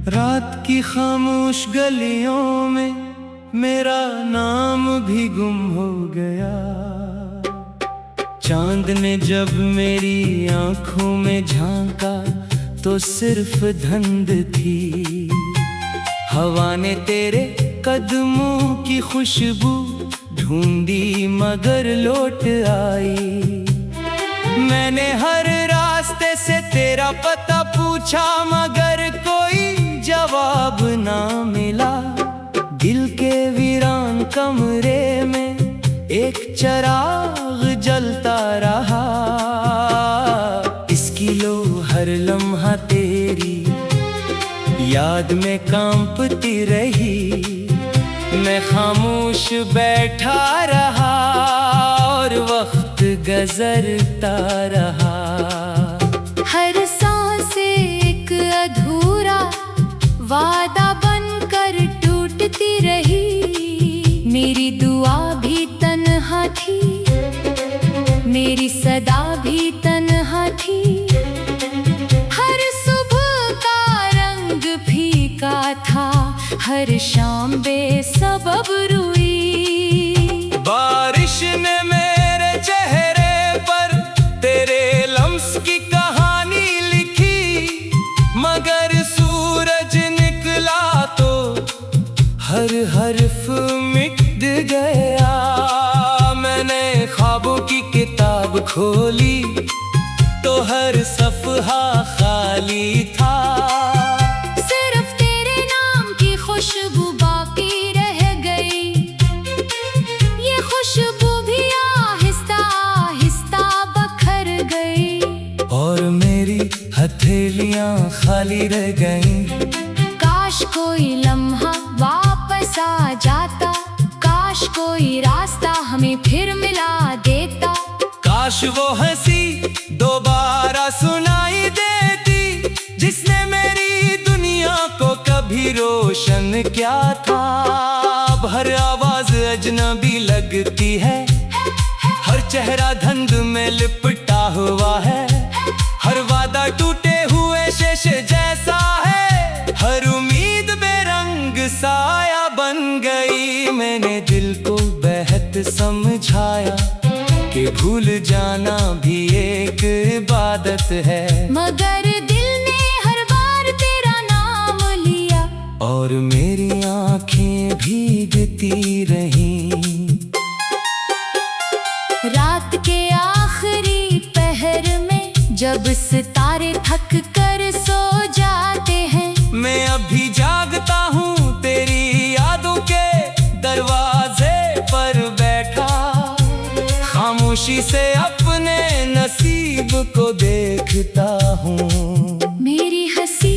रात की खामोश गलियों में मेरा नाम भी गुम हो गया। चांद ने जब मेरी आंखों में झांका तो सिर्फ धुंध थी। हवा ने तेरे कदमों की खुशबू ढूंढी मगर लौट आई। मैंने हर रास्ते से तेरा पता पूछा मगर कोई जवाब ना मिला। दिल के वीरान कमरे में एक चिराग जलता रहा। इसकी लो हर लम्हा तेरी याद में कांपती रही। मैं खामोश बैठा रहा और वक्त गुजरता रहा। हर सांस एक अधूरा वादा बनकर टूटती रही। मेरी दुआ भी तन्हा थी, मेरी सदा भी तन्हा थी। हर सुबह का रंग फीका था, हर शाम बेसबब रुई। बारिश ने मेरे चेहरे पर तेरे लम्स की कहानी लिखी मगर सूरज निकला तो हर हर्फ मिट गया। मैंने ख्वाबों की किताब खोली तो हर सफ़हा खाली था। सिर्फ तेरे नाम की खुशबू बाकी रह गई। ये खुशबू भी आहिस्ता आहिस्ता बखर गई और मेरी हथेलियां खाली रह गईं। काश कोई लम्हा वापस आ जाता, काश कोई रास्ता हमें फिर मिला देता। काश वो हंसी दोबारा सुनाई देती जिसने मेरी दुनिया को कभी रोशन किया था। अब हर आवाज अजनबी लगती है, हर चेहरा धुंध में लिपटा हुआ है। हर वादा टूटे हुए शीशे जैसा है, हर उम्मीद बेरंग साया बन गई। मैंने दिल को बेहद समझाया कि भूल जाना भी एक इबादत है मगर दिल ने हर बार तेरा नाम लिया और मेरी आंखें भीगती रहीं। रात के आखिरी पहर में जब सितारे थक कर सो जाते हैं, मैं अभी जागता हूँ तेरी यादों के दरवाजे पर बैठा। खामोशी से अपने नसीब को देखता हूँ। मेरी हंसी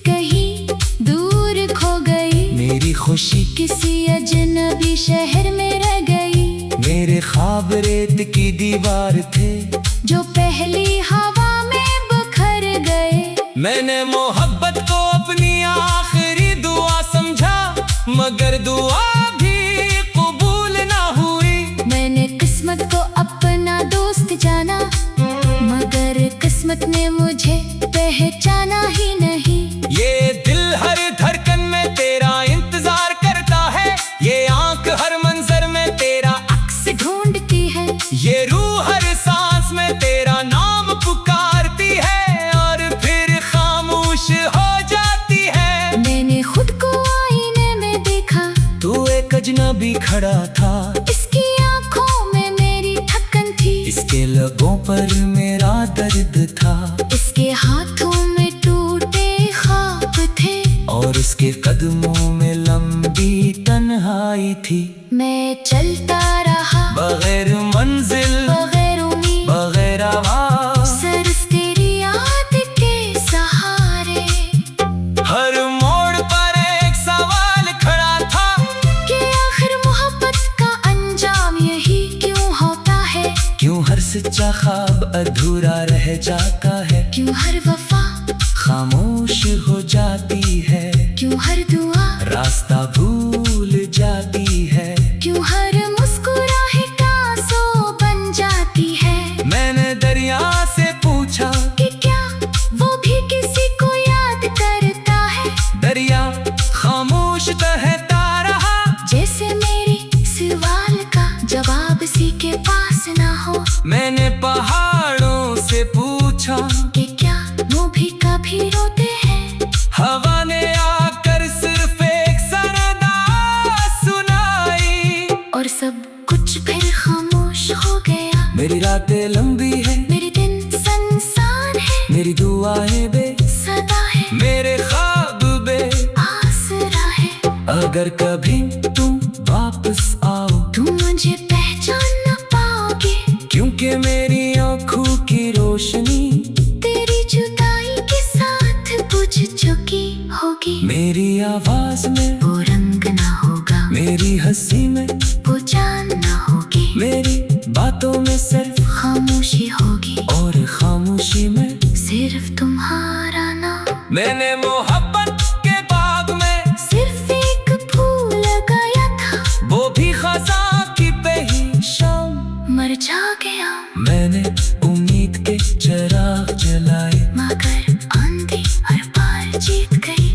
कहीं दूर खो गई, मेरी खुशी किसी अजनबी शहर में रह गई। मेरे ख्वाब रेत की दीवार थे जो पहली हवा में बिखर गए। मैंने मोहब्बत को अपनी आखिरी दुआ समझा मगर दुआ भी कबूल ना हुई। मैंने किस्मत को अपना दोस्त जाना मगर किस्मत ने मुझे पहचाना ही नहीं। ये दिल हर धड़कन में तेरा इंतजार करता है, ये आंख हर मंजर में तेरा अक्स ढूंढती है, ये रूह हर सांस में तेरा नाम पुकारती है और फिर खामोश हो जाती है। मैंने खुद को आईने में देखा, तू एक अजनबी खड़ा था। इसकी आंखों में मेरी थकन थी, इसके लबों पर मेरा दर्द था। इसके हाथों में टूटे ख्वाब थे और उसके कदमों में लंबी तन्हाई थी। मैं चलता रहा बगैर मंजिल बगैर उम्मीद बगैर आवाज, सिर्फ तेरी याद के सहारे। हर मोड़ पर एक सवाल खड़ा था कि आखिर मोहब्बत का अंजाम यही क्यों होता है। क्यों हर सच्चा ख्वाब अधूरा रह जाता है। क्यों हर वफा खामोश हो जाती है। क्यों हर दुआ रास्ता भूल जाती है। क्यों हर मुस्कुराहट आंसू बन जाती है। मैंने दरिया से पूछा कि क्या वो भी किसी को याद करता है। भी रोते हैं। हवा ने आकर सिर्फ एक सरदा सुनाई और सब कुछ फिर खामोश हो गया। मेरी रातें लंबी है, मेरे दिन सुनसान है। मेरी दुआएं बेसदा है, मेरे ख्वाब आसरा है। अगर कभी तुम वापस आओ तुम मुझे पहचान न पाओगे, क्योंकि मेरी आँखों की रोशनी तेरी जुदाई के साथ बुझ चुकी होगी। मेरी आवाज में वो रंग ना होगा, मेरी हंसी में वो जान ना होगी। मेरी बातों में सिर्फ खामोशी होगी, और खामोशी में सिर्फ तुम्हारा नाम। मैंने मोहब्बत के बाग में सिर्फ एक फूल लगाया था, वो भी खज़ां की पहली शाम। मर जा गया मैंने उम्मीद के चिराग जलाए, मगर आंधी हर बार जीत गई।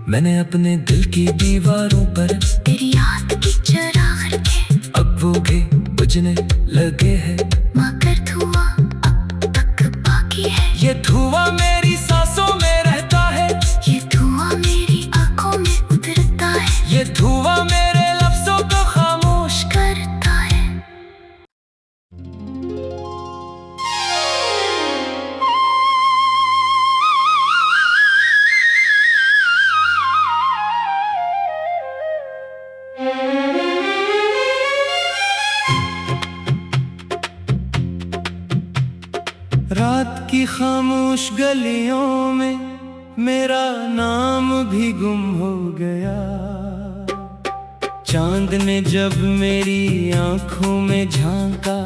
मैंने अपने दिल की दीवारों पर तेरी याद की चिराग रखे, अब वो भी बुझने लगे हैं, मगर धुआं अब तक बाकी है। ये धुआं मेरी सांसों में रहता है, ये धुआं मेरी आंखों में उतरता है, ये धुआं मेरे लफ्जों को खामोश करता है। रात की खामोश गलियों में मेरा नाम भी गुम हो गया। चांद ने जब मेरी आंखों में झांका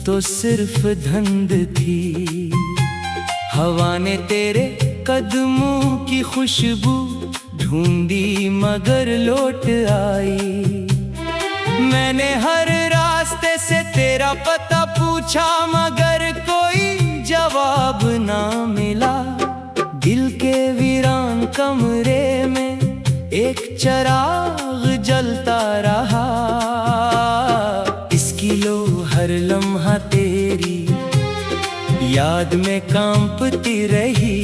तो सिर्फ धुंध थी। हवा ने तेरे कदमों की खुशबू ढूंढी मगर लौट आई। मैंने हर रास्ते से तेरा पता पूछा मगर कोई जवाब ना मिला। दिल के वीरान कमरे में एक चिराग जलता रहा। इसकी लो हर लम्हा तेरी याद में कांपती रही।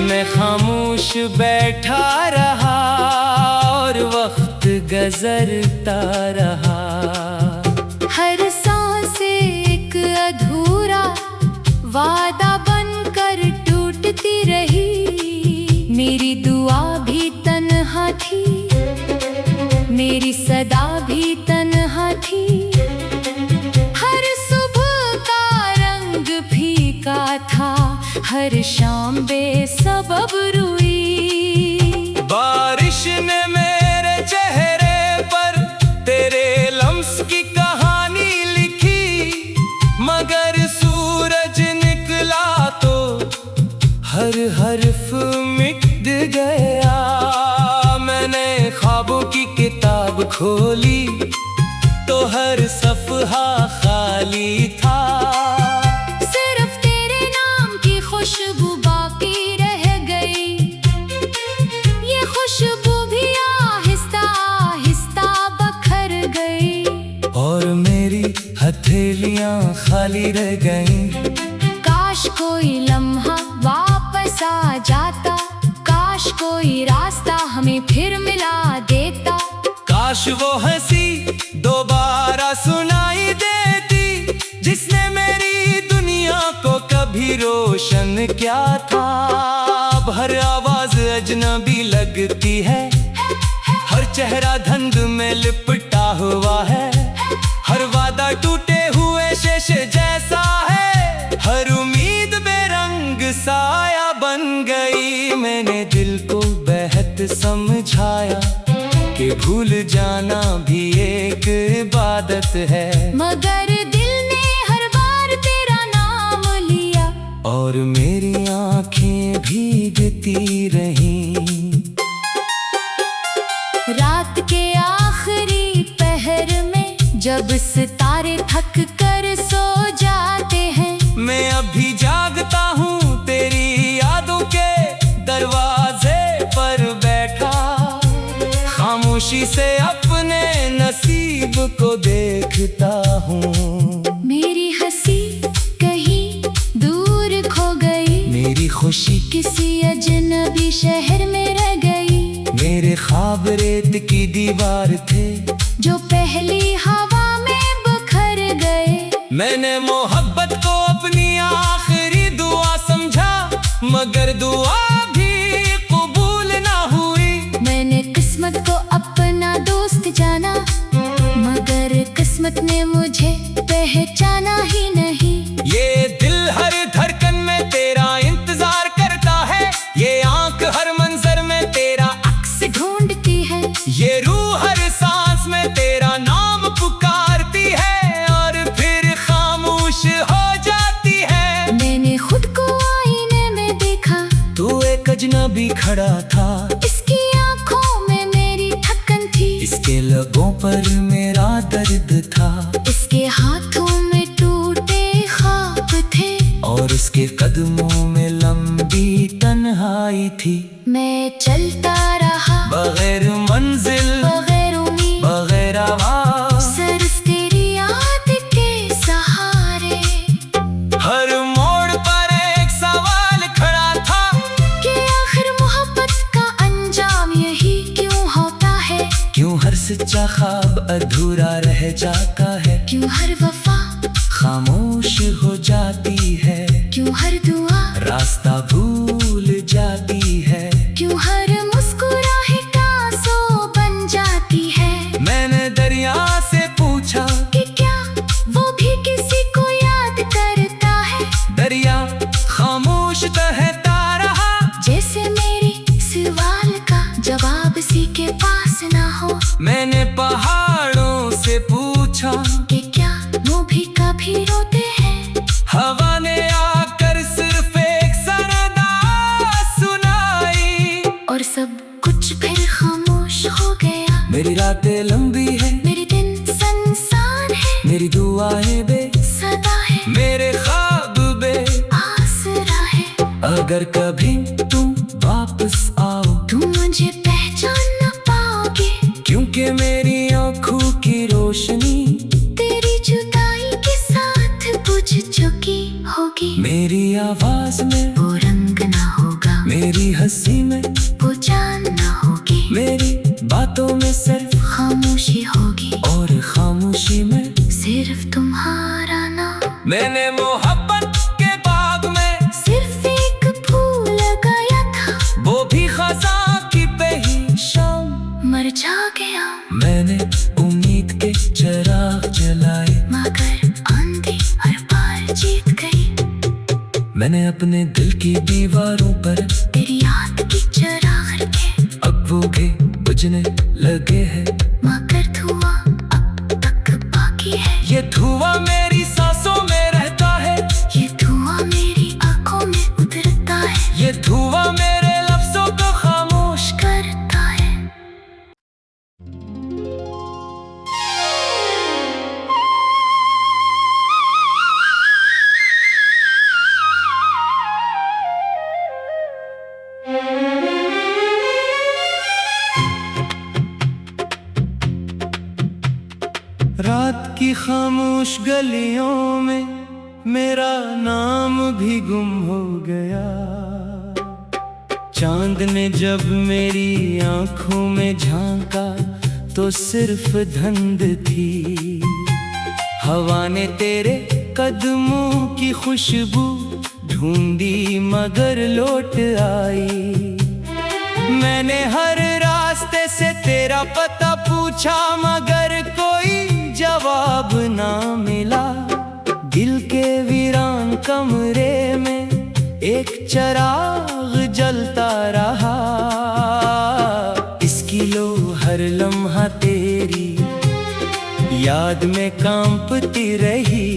मैं खामोश बैठा रहा और वक्त गुजरता रहा। हर सांस एक अधूरा वादा बनकर टूटती रही। मेरी दुआ भी तन्हा थी, मेरी सदा भी तन्हा थी। हर सुबह का रंग फीका था, हर शाम बेसबब रुई। बारिश ने मेरे चेहरे पर तेरे लम्स की कहानी लिखी मगर सूरज निकला तो हर हर्फ मिट गया। मैंने ख्वाबों की किताब खोली तो हर सफ़हा खाली था। सिर्फ तेरे नाम की खुशबू बाकी रह गई। ये खुशबू भी आहिस्ता आहिस्ता बखर गई और मेरी हथेलियां खाली रह गईं। काश कोई लम्हा वापस आ जाता, काश कोई रास्ता हमें फिर मिला देता। काश वो हंसी दोबारा सुनाई देती जिसने मेरी दुनिया को कभी रोशन किया था। अब हर आवाज अजनबी लगती है, हर चेहरा धुंध में लिपटा हुआ है। हर वादा टूटे हुए शीशे जैसा है, हर उम्मीद बेरंग साया बन गई। मैंने दिल को बेहद समझाया कि भूल जाना भी एक इबादत है, मगर दिल ने हर बार तेरा नाम लिया और मेरी आंखें भीगती रहीं। रात के आखिरी पहर में जब सितारे थक कर सो जाते हैं, मैं अभी जागता हूँ तेरी यादों के दरवाजे पर बैठा। खामोशी से अपने नसीब को देखता हूँ। मेरी हंसी कहीं दूर खो गई, मेरी खुशी किसी अजनबी शहर में रह गई। मेरे ख्वाब रेत की दीवार थे जो पहली हवा में बिखर गए। मैंने मोहब्बत को अपनी आखिरी दुआ समझा, मगर दुआ भी कबूल ना हुई। मैंने किस्मत को अपना दोस्त जाना, मगर किस्मत ने मुझे पहचाना ही नहीं। ये दिल हर धड़कन में तेरा इंतजार करता है, ये आंख हर मंजर में तेरा अक्स ढूंढती है। ये रूह हर सांस में तेरा नाम पुकारती है, और फिर खामोश हो जाती है। मैंने खुद को आईने में देखा, तू एक अजनबी खड़ा था। इसकी आंखों में मेरी थकन थी, इसके लबों पर मेरा दर्द था, इसके हाथों में टूटे ख्वाब थे, और उसके कदमों में लंबी तन्हाई थी। मैं चलता रहा बगैर मंजिल, बगैर उम्मीद, बगैर आवाज, सिर्फ तेरी याद के सहारे। हर मोड़ पर एक सवाल खड़ा था कि आखिर मोहब्बत का अंजाम यही क्यों होता है? क्यों हर सच्चा ख्वाब अधूरा रह जाता है? क्यों हर वफा खामोश हो जाती है? क्यों हर दुआ रास्ता भूल जाती है? क्यों हर मुस्कुराहट आंसू बन जाती है? मैंने दरिया से पूछा कि क्या वो भी किसी को याद करता है? दरिया खामोश कहता रहा, जैसे मेरी सवाल का जवाब किसी के पास ना हो। मैंने पहाड़ों से पूछा कि क्या वो भी कभी रोते हैं? हवा ने आकर सिर्फ एक सरदा सुनाई, और सब कुछ फिर खामोश हो गया। मेरी रातें लंबी है, मेरे दिन सुनसान है, मेरी दुआएं सदा है, मेरे ख्वाब आसरा है। अगर कभी तुम वापस आओ, तुम मुझे पहचान न पाओगे, क्योंकि मेरी आंखों की रोशनी तेरी जुदाई के साथ बुझ चुकी होगी। मेरी आवाज में वो रंग ना होगा, मेरी हंसी में वो जान ना होगी, मेरी बातों में सिर्फ खामोशी होगी, और खामोशी में सिर्फ तुम्हारा नाम। मैंने मोहब्बत के बाग में सिर्फ एक फूल लगाया था, वो भी खज़ां की पहली शाम। मर जा गया, मैंने उम्मीद के चिराग जलाए, मगर आंधी हर बार जीत गई। मैंने अपने दिल की दीवारों पर तेरी याद की चिराग रखे, अब वो भी बुझने लगे हैं, मगर धुआं अब तक बाकी है। ये धुआं मेरी सांसों में रहता है, ये धुआं मेरी आंखों में उतरता है, ये धुआं मेरे लफ्जों को खामोश करता है। रात की खामोश गलियों में मेरा नाम भी गुम हो गया। चांद ने जब मेरी आंखों में झांका तो सिर्फ धुंध थी। हवा ने तेरे कदमों की खुशबू ढूंढी मगर लौट आई। मैंने हर रास्ते से तेरा पता पूछा मगर कोई जवाब ना मिला। दिल के वीरान कमरे में एक चिराग जलता रहा। इसकी लो हर लम्हा तेरी याद में कांपती रही।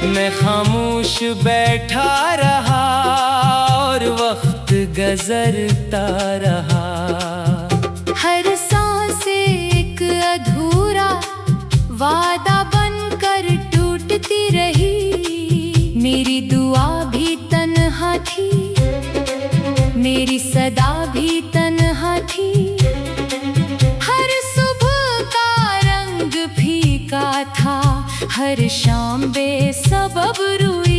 मैं खामोश बैठा रहा और वक्त गुजरता रहा। हर सांस एक अधूरा वादा बनकर टूटती रही। मेरी दुआ भी तन्हा थी, मेरी सदा भी तन्हा थी। हर सुबह का रंग फीका था, हर शाम बेसबब रुई।